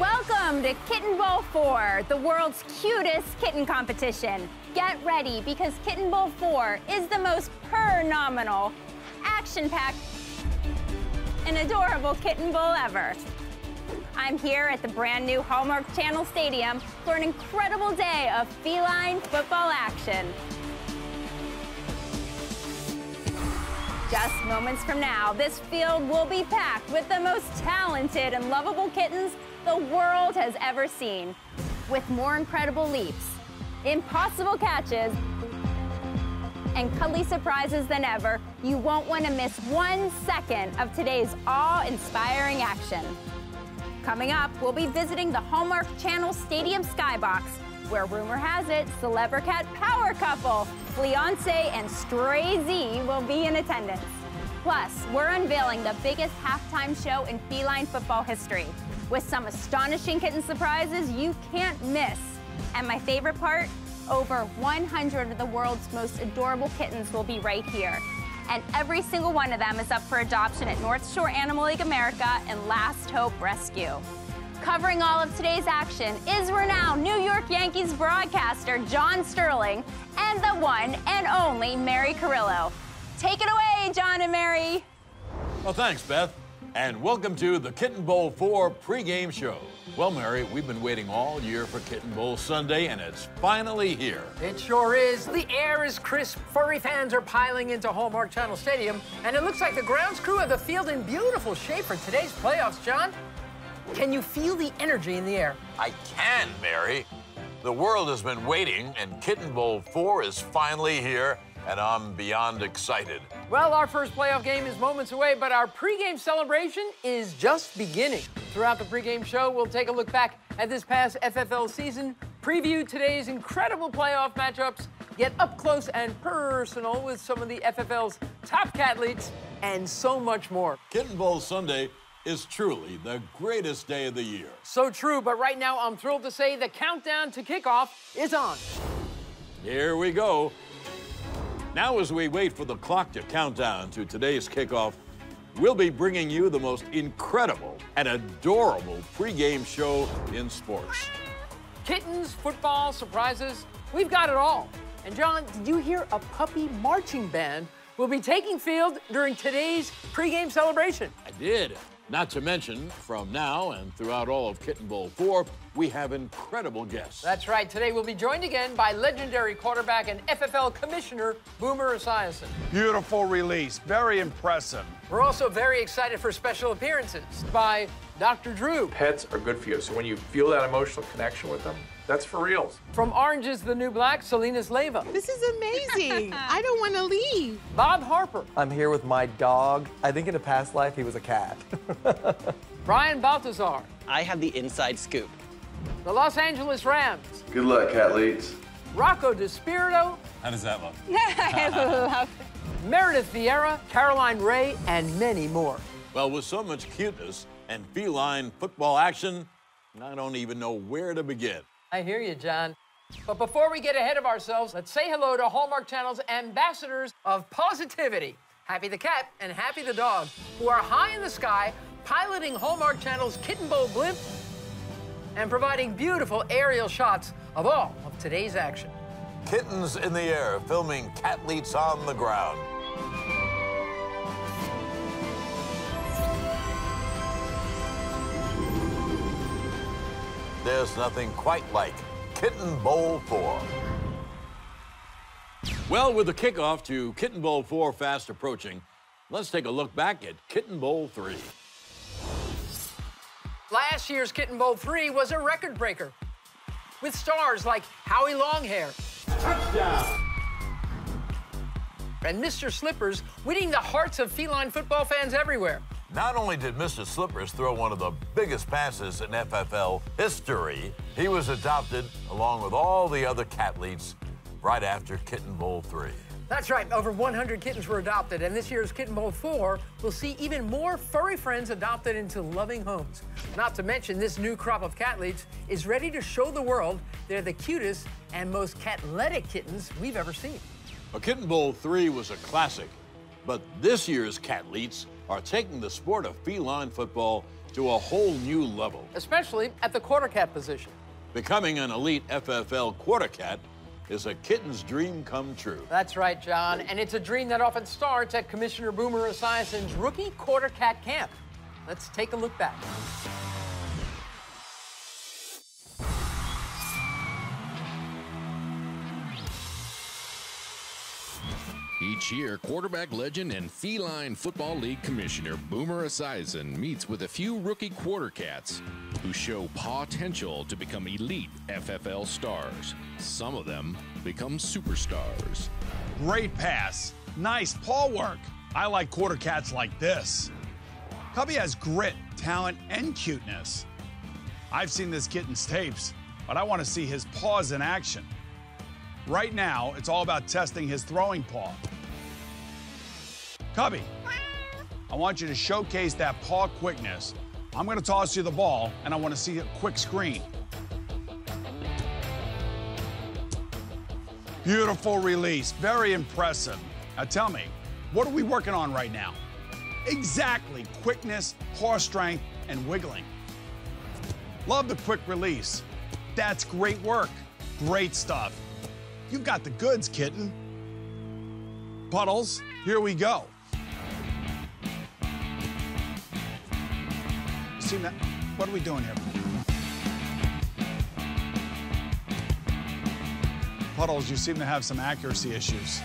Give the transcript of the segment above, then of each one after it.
Welcome to Kitten Bowl 4, the world's cutest kitten competition. Get ready, because Kitten Bowl 4 is the most phenomenal, action-packed, and adorable Kitten Bowl ever. I'm here at the brand new Hallmark Channel Stadium for an incredible day of feline football action. Just moments from now, this field will be packed with the most talented and lovable kittens the world has ever seen. With more incredible leaps, impossible catches, and cuddly surprises than ever, you won't want to miss 1 second of today's awe-inspiring action. Coming up, we'll be visiting the Hallmark Channel Stadium Skybox, where rumor has it, Celebricat power couple, Fiance and Stray Z will be in attendance. Plus, we're unveiling the biggest halftime show in feline football history, with some astonishing kitten surprises you can't miss. And my favorite part, over 100 of the world's most adorable kittens will be right here. And every single one of them is up for adoption at North Shore Animal League America and Last Hope Rescue. Covering all of today's action is renowned New York Yankees broadcaster John Sterling and the one and only Mary Carrillo. Take it away, John and Mary. Well, thanks, Beth. And welcome to the Kitten Bowl 4 pregame show. Well, Mary, we've been waiting all year for Kitten Bowl Sunday, and it's finally here. It sure is. The air is crisp, furry fans are piling into Hallmark Channel Stadium, and it looks like the grounds crew have the field in beautiful shape for today's playoffs, John. Can you feel the energy in the air? I can, Mary. The world has been waiting, and Kitten Bowl 4 is finally here, and I'm beyond excited. Well, our first playoff game is moments away, but our pregame celebration is just beginning. Throughout the pregame show, we'll take a look back at this past FFL season, preview today's incredible playoff matchups, get up close and personal with some of the FFL's top catlets, and so much more. Kitten Bowl Sunday is truly the greatest day of the year. So true, but right now I'm thrilled to say the countdown to kickoff is on. Here we go. Now, as we wait for the clock to count down to today's kickoff, we'll be bringing you the most incredible and adorable pregame show in sports. Kittens, football, surprises, we've got it all. And John, did you hear a puppy marching band will be taking field during today's pregame celebration? I did. Not to mention, from now and throughout all of Kitten Bowl 4, we have incredible guests. That's right. Today we'll be joined again by legendary quarterback and FFL commissioner, BOOMER'S. Beautiful release. Very impressive. We're also very excited for special appearances by Dr. Drew. Pets are good for you, so when you feel that emotional connection with them, that's for reals. From Orange is the New Black, Salinas Leyva. This is amazing. I don't want to leave. Bob Harper. I'm here with my dog. I think in a past life he was a cat. Brian BALTHAZAR. I have the inside scoop. The Los Angeles Rams. Good luck, catlets. ROCCO DISPIRITO. How does that look? I love it. Meredith Vieira, Caroline Ray, and many more. Well, with so much cuteness and feline football action, I don't even know where to begin. I hear you, John. But before we get ahead of ourselves, let's say hello to Hallmark Channel's ambassadors of positivity, Happy the cat and Happy the dog, who are high in the sky, piloting Hallmark Channel's Kitten Bowl blimp and providing beautiful aerial shots of all of today's action. Kittens in the air, filming catlets on the ground. There's nothing quite like Kitten Bowl 4. Well, with the kickoff to Kitten Bowl 4 fast approaching, let's take a look back at Kitten Bowl 3. Last year's Kitten Bowl 3 was a record breaker, with stars like Howie Longhair. Touchdown! And Mr. Slippers winning the hearts of feline football fans everywhere. Not only did Mr. Slippers throw one of the biggest passes in FFL history, he was adopted along with all the other catlets right after Kitten Bowl 3. That's right, over 100 kittens were adopted, and this year's Kitten Bowl 4 will see even more furry friends adopted into loving homes. Not to mention, this new crop of catlets is ready to show the world they're the cutest and most catletic kittens we've ever seen. A Kitten Bowl 3 was a classic, but this year's catlets are taking the sport of feline football to a whole new level. Especially at the quarter cat position. Becoming an elite FFL quarter cat is a kitten's dream come true. That's right, John. And it's a dream that often starts at Commissioner Boomer Esiason's rookie quarter cat camp. Let's take a look back. Each year, quarterback legend and Feline Football League Commissioner Boomer Esiason meets with a few rookie quarter cats who show potential to become elite FFL stars. Some of them become superstars. Great pass. Nice paw work. I like quarter cats like this. Cubby has grit, talent, and cuteness. I've seen this kitten's tapes, but I want to see his paws in action. Right now, it's all about testing his throwing paw. Cubby, I want you to showcase that paw quickness. I'm going to toss you the ball, and I want to see a quick screen. Beautiful release, very impressive. Now tell me, what are we working on right now? Exactly, quickness, paw strength, and wiggling. Love the quick release. That's great work. Great stuff. You've got the goods, kitten. Puddles, here we go. See that? What are we doing here? Puddles, you seem to have some accuracy issues.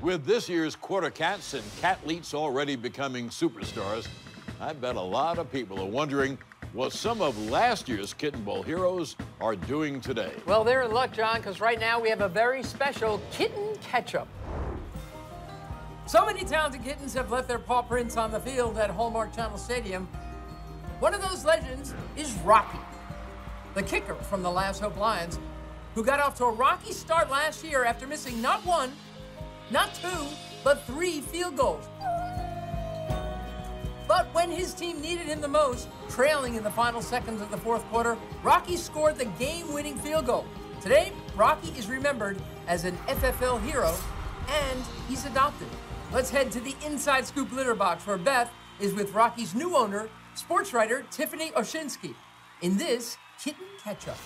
With this year's quarter cats and catleets already becoming superstars, I bet a lot of people are wondering what some of last year's Kitten Bowl heroes are doing today. Well, they're in luck, John, because right now we have a very special kitten catch-up. So many talented kittens have left their paw prints on the field at Hallmark Channel Stadium. One of those legends is Rocky, the kicker from the Last Hope Lions, who got off to a rocky start last year after missing not one, not two, but 3 field goals. But when his team needed him the most, trailing in the final seconds of the 4th quarter, Rocky scored the game-winning field goal. Today, Rocky is remembered as an FFL hero, and he's adopted. Let's head to the Inside Scoop litter box, where Beth is with Rocky's new owner, sports writer Tiffany Oshinsky, in this Kitten Catch-Up.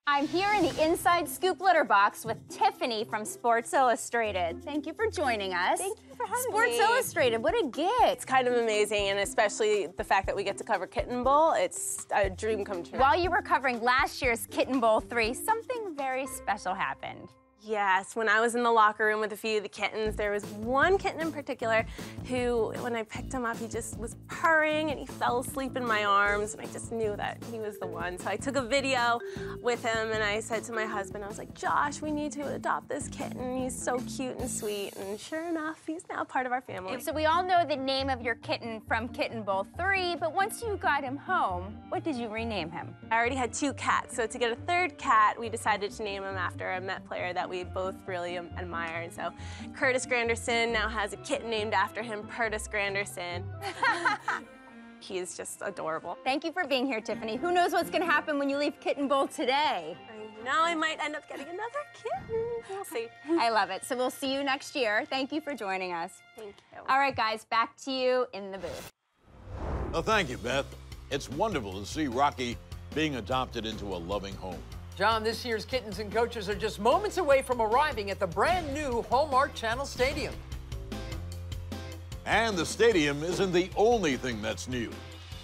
I'm here in the Inside Scoop litter box with Tiffany from Sports Illustrated. Thank you for joining us. Thank you for having Sports me. Illustrated, what a gift. It's kind of amazing, and especially the fact that we get to cover Kitten Bowl, it's a dream come true. While you were covering last year's Kitten Bowl 3, something very special happened. Yes, when I was in the locker room with a few of the kittens, there was one kitten in particular who, when I picked him up, he just was purring and he fell asleep in my arms, and I just knew that he was the one. So I took a video with him and I said to my husband, I was like, Josh, we need to adopt this kitten. He's so cute and sweet, and sure enough, he's now part of our family. So we all know the name of your kitten from Kitten Bowl 3, but once you got him home, what did you rename him? I already had 2 cats, so to get a 3rd cat, we decided to name him after a Met player that we both really admire. And so Curtis Granderson now has a kitten named after him, Curtis Granderson. He is just adorable. Thank you for being here, Tiffany. Who knows what's going to happen when you leave Kitten Bowl today? I know I might end up getting another kitten. We'll see. I love it. So we'll see you next year. Thank you for joining us. Thank you. All right, guys, back to you in the booth. Well, thank you, Beth. It's wonderful to see Rocky being adopted into a loving home. John, this year's kittens and coaches are just moments away from arriving at the brand new Hallmark Channel Stadium. And the stadium isn't the only thing that's new.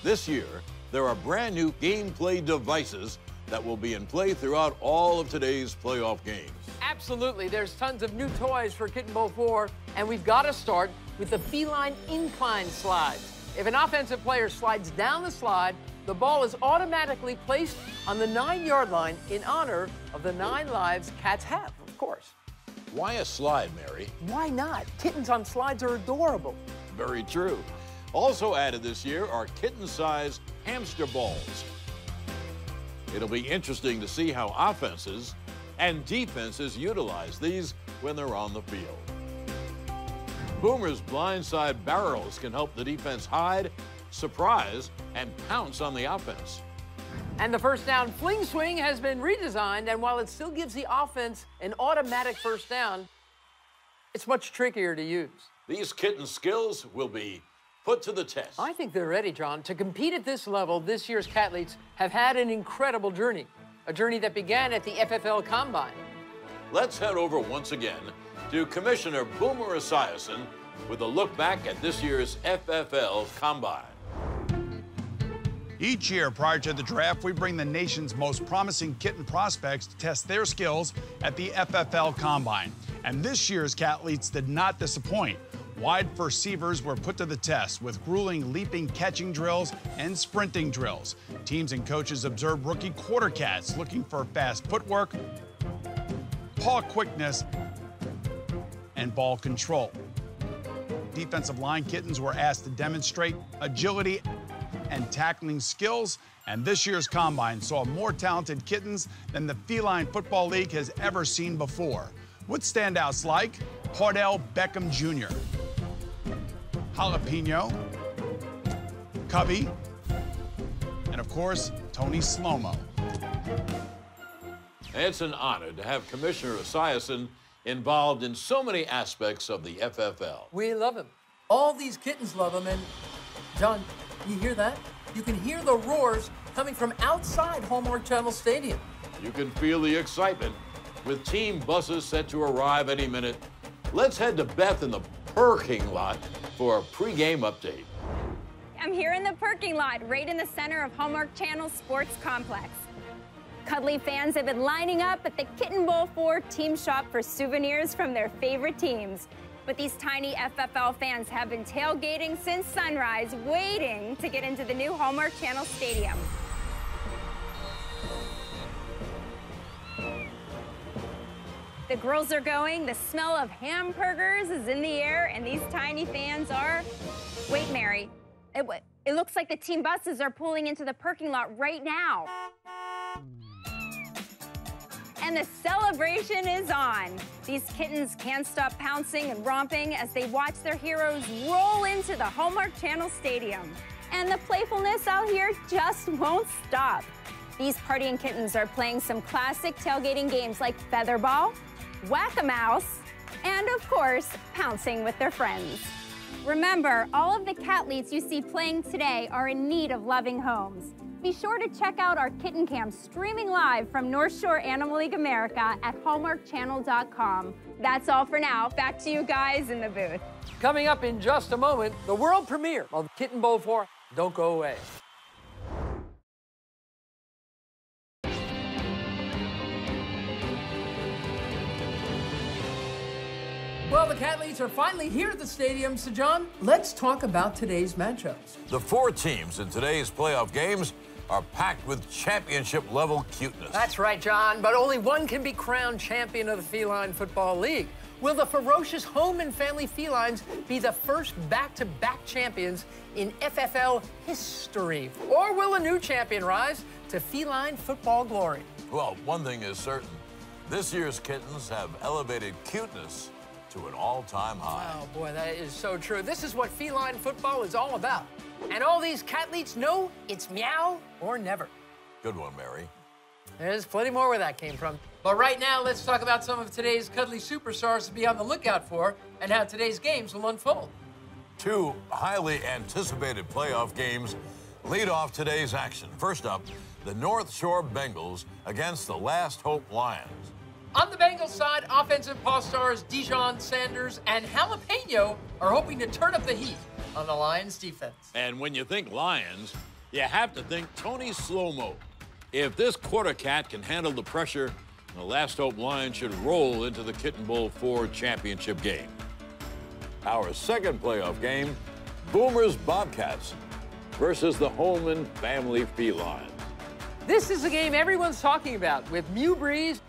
This year, there are brand new gameplay devices that will be in play throughout all of today's playoff games. Absolutely, there's tons of new toys for Kitten Bowl 4, and we've got to start with the FELINE INCLINE slides. If an offensive player slides down the slide, the ball is automatically placed on the 9-yard line in honor of the 9 lives cats have, of course. Why a slide, Mary? Why not? Kittens on slides are adorable. Very true. Also added this year are kitten-sized hamster balls. It'll be interesting to see how offenses and defenses utilize these when they're on the field. BOOMER'S blindside barrels can help the defense hide, surprise, and pounce on the offense. And the first down fling swing has been redesigned, and while it still gives the offense an automatic first down, it's much trickier to use. These kitten skills will be put to the test. I think they're ready, John. To compete at this level, this year's Cathletes have had an incredible journey, a journey that began at the FFL Combine. Let's head over once again to Commissioner Boomer Esiason with a look back at this year's FFL Combine. Each year prior to the draft, we bring the nation's most promising kitten prospects to test their skills at the FFL Combine. And this year's Cathletes did not disappoint. Wide receivers were put to the test with grueling leaping catching drills and sprinting drills. Teams and coaches observed rookie quarter cats looking for fast footwork, paw quickness, and ball control. Defensive line kittens were asked to demonstrate agility and tackling skills, and this year's Combine saw more talented kittens than the Feline Football League has ever seen before, with standouts like Odell Beckham Jr., Jalapeno, Cubby, and of course, Tony Slow-Mo. It's an honor to have Commissioner Esiason involved in so many aspects of the FFL. We love him. All these kittens love him, and John, you hear that? You can hear the roars coming from outside Hallmark Channel Stadium. You can feel the excitement with team buses set to arrive any minute. Let's head to Beth in the parking lot for a pregame update. I'm here in the parking lot, right in the center of Hallmark Channel Sports Complex. Cuddly fans have been lining up at the Kitten Bowl 4 team shop for souvenirs from their favorite teams. But these tiny FFL fans have been tailgating since sunrise, waiting to get into the new Hallmark Channel Stadium. The grills are going, the smell of hamburgers is in the air, and these tiny fans are... Wait, Mary, it looks like the team buses are pulling into the parking lot right now. And the celebration is on. These kittens can't stop pouncing and romping as they watch their heroes roll into the Hallmark Channel Stadium. And the playfulness out here just won't stop. These partying kittens are playing some classic tailgating games like featherball, whack-a-mouse, and of course, pouncing with their friends. Remember, all of the Cathletes you see playing today are in need of loving homes. Be sure to check out our kitten cam streaming live from North Shore Animal League America at hallmarkchannel.com. That's all for now. Back to you guys in the booth. Coming up in just a moment, the world premiere of Kitten Bowl 4. Don't go away. Well, the Cathletes are finally here at the stadium. So, John, let's talk about today's matchups. The 4 teams in today's playoff games are packed with championship-level cuteness. That's right, John, but only one can be crowned champion of the Feline Football League. Will the ferocious home and family felines be the first back-to-back champions in FFL history? Or will a new champion rise to feline football glory? Well, one thing is certain. This year's kittens have elevated cuteness to an all-time high. Oh, boy, that is so true. This is what feline football is all about. And all these Cathletes know it's meow or never. Good one, Mary. There's plenty more where that came from. But right now, let's talk about some of today's cuddly superstars to be on the lookout for and how today's games will unfold. 2 highly anticipated playoff games lead off today's action. First up, the North Shore Bengals against the Last Hope Lions. On the Bengals side, offensive paw stars Dijon Sanders and Jalapeno are hoping to turn up the heat on the Lions defense. And when you think Lions, you have to think Tony Slow-Mo. If this quarter cat can handle the pressure, the Last Hope Lions should roll into the Kitten Bowl 4 championship game. Our second playoff game, BOOMER'S BOBCATS versus the home and family felines. This is a game everyone's talking about with Mew Breeze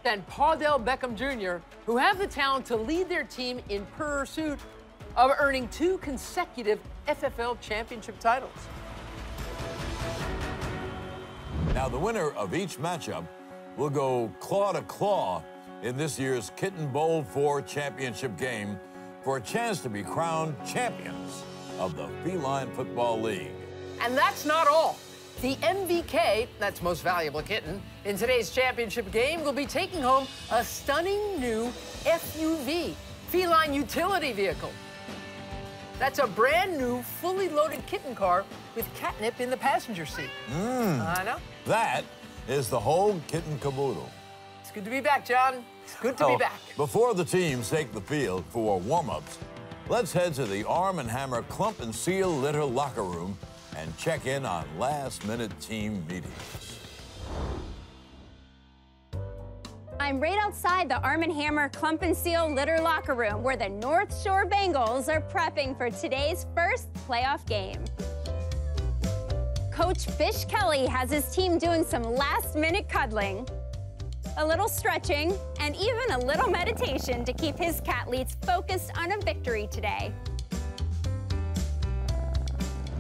and Odell Beckham Jr., who have the talent to lead their team in pursuit of earning 2 consecutive FFL championship titles. Now, the winner of each matchup will go claw to claw in this year's Kitten Bowl 4 championship game for a chance to be crowned champions of the Feline Football League. And that's not all. The MVK, that's most valuable kitten, in today's championship game will be taking home a stunning new FUV Feline utility vehicle. That's a brand new, fully loaded kitten car with catnip in the passenger seat. I know. That is the whole kitten caboodle. It's good to be back, John. It's good to be back. Before the teams take the field for warm-ups, let's head to the Arm & Hammer Clump and Seal Litter locker room and check in on last-minute team meetings. I'm right outside the Arm & Hammer Clump and Seal Litter locker room where the North Shore Bengals are prepping for today's first playoff game. Coach Fish Kelly has his team doing some last-minute cuddling, a little stretching, and even a little meditation to keep his catlets focused on a victory today.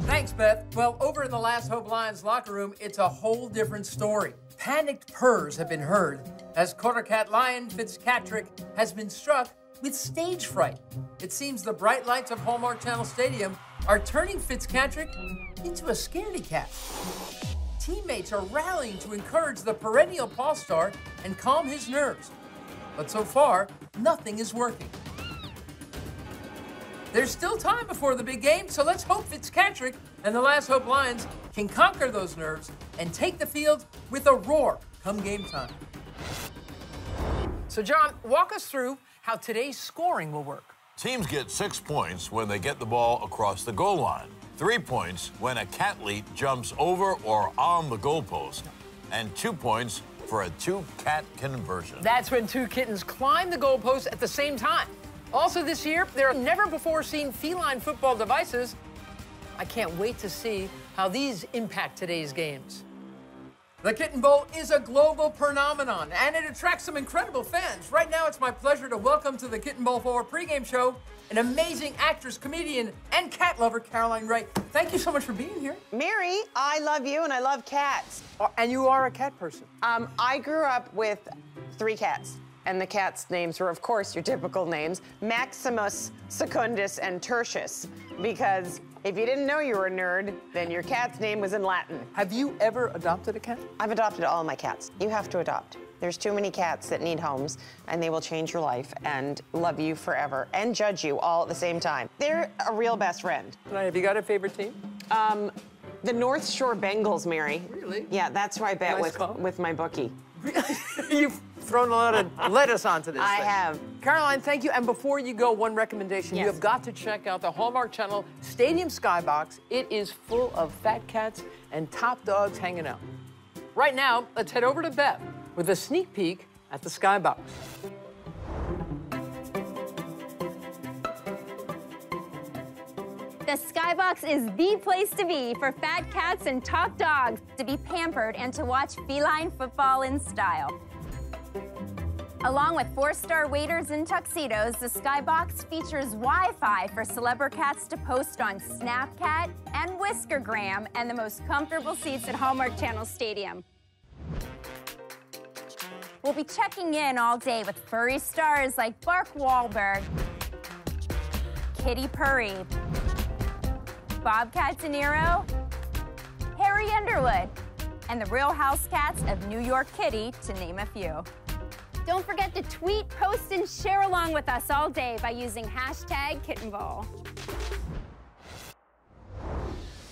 Thanks, Beth. Well, over in the Last Hope Lions locker room, it's a whole different story. Panicked purrs have been heard as quarter cat lion Fitzpatrick has been struck with stage fright. It seems the bright lights of Hallmark Channel Stadium are turning Fitzpatrick into a scaredy cat. Teammates are rallying to encourage the perennial paw star and calm his nerves. But so far, nothing is working. There's still time before the big game, so let's hope Fitzpatrick and the Last Hope Lions can conquer those nerves and take the field with a roar come game time. So, John, walk us through how today's scoring will work. Teams get 6 points when they get the ball across the goal line, 3 points when a catlet jumps over or on the goalpost, and 2 points for a two-cat conversion. That's when two kittens climb the goalpost at the same time. Also this year, there are never-before-seen feline football devices. I can't wait to see how these impact today's games. The Kitten Bowl is a global phenomenon, and it attracts some incredible fans. Right now, it's my pleasure to welcome to the Kitten Bowl 4 pregame show an amazing actress, comedian, and cat lover, Caroline Wright. Thank you so much for being here. Mary, I love you and I love cats. And you are a cat person. I grew up with 3 cats. And the cats' names were, of course, your typical names, Maximus, Secundus, and Tertius. Because if you didn't know you were a nerd, then your cat's name was in Latin. Have you ever adopted a cat? I've adopted all of my cats. You have to adopt. There's too many cats that need homes, and they will change your life and love you forever and judge you all at the same time. They're a real best friend. Have you got a favorite team? The North Shore Bengals, Mary. Really? Yeah, that's who I bet Nice with my bookie. You've thrown a lot of lettuce onto this I thing. have. Caroline, thank you. And before you go, one recommendation. Yes. You have got to check out the Hallmark Channel Stadium Skybox. It is full of fat cats and top dogs hanging out. Right now, let's head over to Beth with a sneak peek at the Skybox. The Skybox is the place to be for fat cats and top dogs to be pampered and to watch feline football in style. Along with 4-star waiters in tuxedos, the Skybox features Wi-Fi for celebra cats to post on Snapcat and Whiskergram and the most comfortable seats at Hallmark Channel Stadium. We'll be checking in all day with furry stars like Bark Wahlberg, Kitty Purry, Bobcat De Niro, Harry Underwood, and the Real House Cats of New York Kitty, to name a few. Don't forget to tweet, post, and share along with us all day by using #KittenBowl.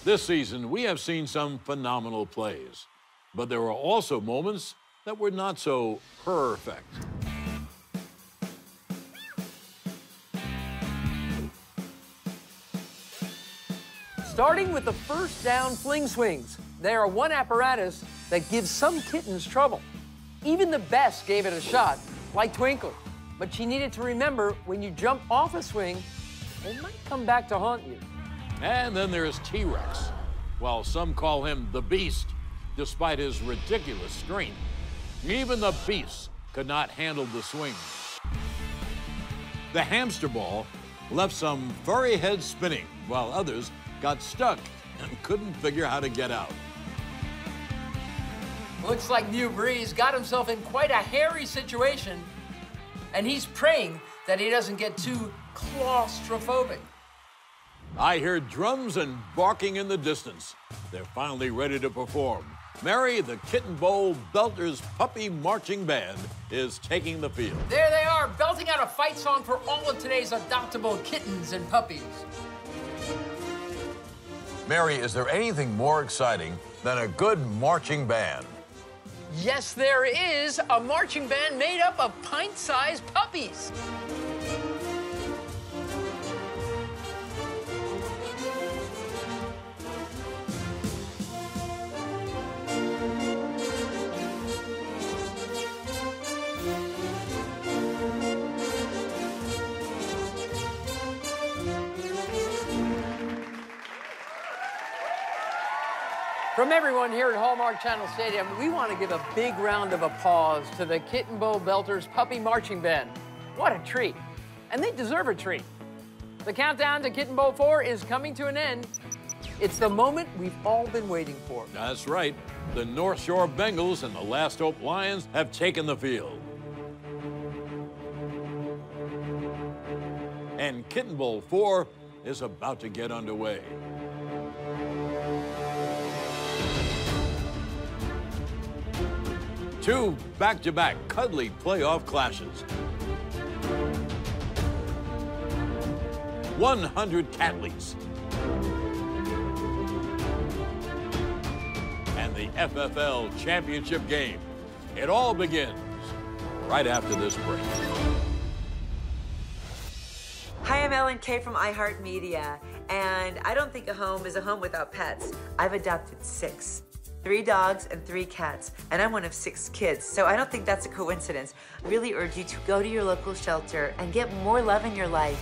This season, we have seen some phenomenal plays, but there were also moments that were not so perfect. Starting with the first down fling swings. They are one apparatus that gives some kittens trouble. Even the best gave it a shot, like Twinkler. But she needed to remember when you jump off a swing, they might come back to haunt you. And then there's T-Rex. While some call him the Beast, despite his ridiculous strength, even the Beast could not handle the swing. The hamster ball left some furry heads spinning, while others got stuck and couldn't figure how to get out. Looks like Mew Breeze got himself in quite a hairy situation, and he's praying that he doesn't get too claustrophobic. I hear drums and barking in the distance. They're finally ready to perform. Mary, the Kitten Bowl Belters Puppy Marching Band is taking the field. There they are, belting out a fight song for all of today's adoptable kittens and puppies. Mary, is there anything more exciting than a good marching band? Yes, there is a marching band made up of pint-sized puppies. From everyone here at Hallmark Channel Stadium, we want to give a big round of applause to the Kitten Bowl Belters Puppy Marching Band. What a treat. And they deserve a treat. The countdown to Kitten Bowl 4 is coming to an end. It's the moment we've all been waiting for. That's right. The North Shore Bengals and the Last Hope Lions have taken the field. And Kitten Bowl 4 is about to get underway. Two back-to-back cuddly playoff clashes. 100 Catleys. And the FFL Championship game. It all begins right after this break. Hi, I'm Ellen Kay from iHeartMedia, and I don't think a home is a home without pets. I've adopted 6. 3 dogs and 3 cats, and I'm one of 6 kids, so I don't think that's a coincidence. I really urge you to go to your local shelter and get more love in your life.